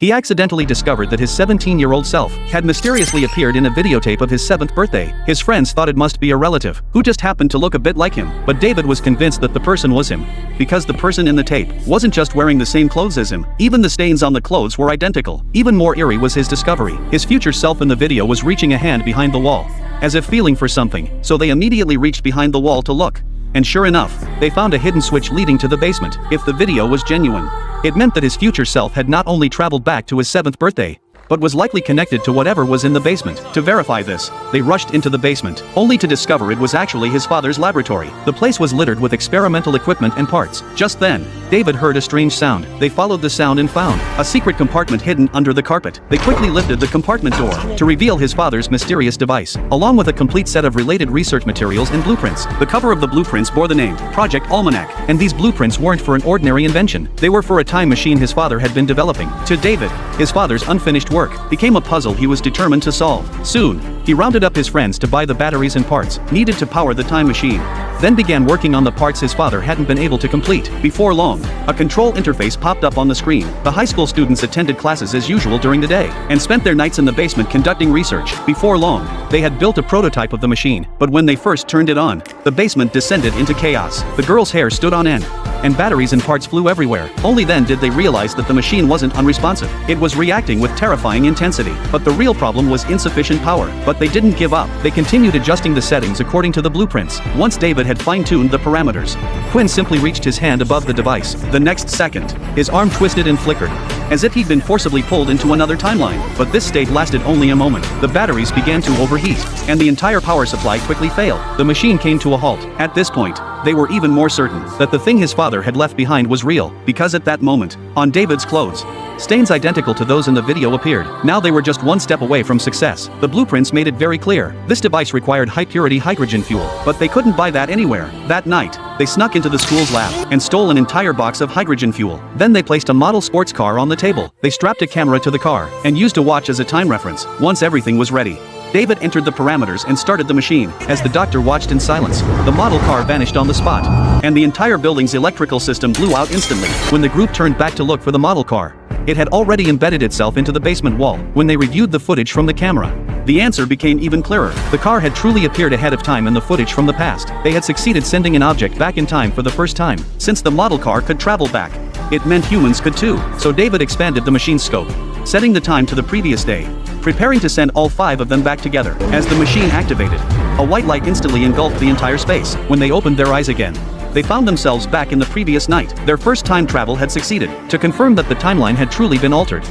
He accidentally discovered that his 17-year-old self had mysteriously appeared in a videotape of his 7th birthday. His friends thought it must be a relative who just happened to look a bit like him, but David was convinced that the person was him, because the person in the tape wasn't just wearing the same clothes as him, even the stains on the clothes were identical. Even more eerie was his discovery. His future self in the video was reaching a hand behind the wall, as if feeling for something, so they immediately reached behind the wall to look. And sure enough, they found a hidden switch leading to the basement. If the video was genuine, it meant that his future self had not only traveled back to his 7th birthday, but was likely connected to whatever was in the basement. To verify this, they rushed into the basement, only to discover it was actually his father's laboratory. The place was littered with experimental equipment and parts. Just then, David heard a strange sound. They followed the sound and found a secret compartment hidden under the carpet. They quickly lifted the compartment door to reveal his father's mysterious device, along with a complete set of related research materials and blueprints. The cover of the blueprints bore the name Project Almanac, and these blueprints weren't for an ordinary invention. They were for a time machine his father had been developing. To David, his father's unfinished work became a puzzle he was determined to solve. Soon, he rounded up his friends to buy the batteries and parts needed to power the time machine, then began working on the parts his father hadn't been able to complete. Before long, a control interface popped up on the screen. The high school students attended classes as usual during the day, and spent their nights in the basement conducting research. Before long, they had built a prototype of the machine, but when they first turned it on, the basement descended into chaos. The girls' hair stood on end, and batteries and parts flew everywhere. Only then did they realize that the machine wasn't unresponsive. It was reacting with terrifying intensity. But the real problem was insufficient power. But they didn't give up. They continued adjusting the settings according to the blueprints. Once David had fine-tuned the parameters, Quinn simply reached his hand above the device. The next second, his arm twisted and flickered, as if he'd been forcibly pulled into another timeline. But this state lasted only a moment. The batteries began to overheat, and the entire power supply quickly failed. The machine came to a halt. At this point, they were even more certain that the thing his father had left behind was real, because at that moment, on David's clothes, stains identical to those in the video appeared. Now they were just one step away from success. The blueprints made it very clear. This device required high-purity hydrogen fuel, but they couldn't buy that anywhere. That night, they snuck into the school's lab and stole an entire box of hydrogen fuel. Then they placed a model sports car on the table. They strapped a camera to the car and used a watch as a time reference. Once everything was ready, David entered the parameters and started the machine. As the doctor watched in silence, the model car vanished on the spot, and the entire building's electrical system blew out instantly. When the group turned back to look for the model car, it had already embedded itself into the basement wall. When they reviewed the footage from the camera, the answer became even clearer. The car had truly appeared ahead of time in the footage from the past. They had succeeded sending an object back in time for the first time. Since the model car could travel back, it meant humans could too. So David expanded the machine's scope, setting the time to the previous day, preparing to send all 5 of them back together. As the machine activated, a white light instantly engulfed the entire space. When they opened their eyes again, they found themselves back in the previous night. Their first time travel had succeeded. To confirm that the timeline had truly been altered,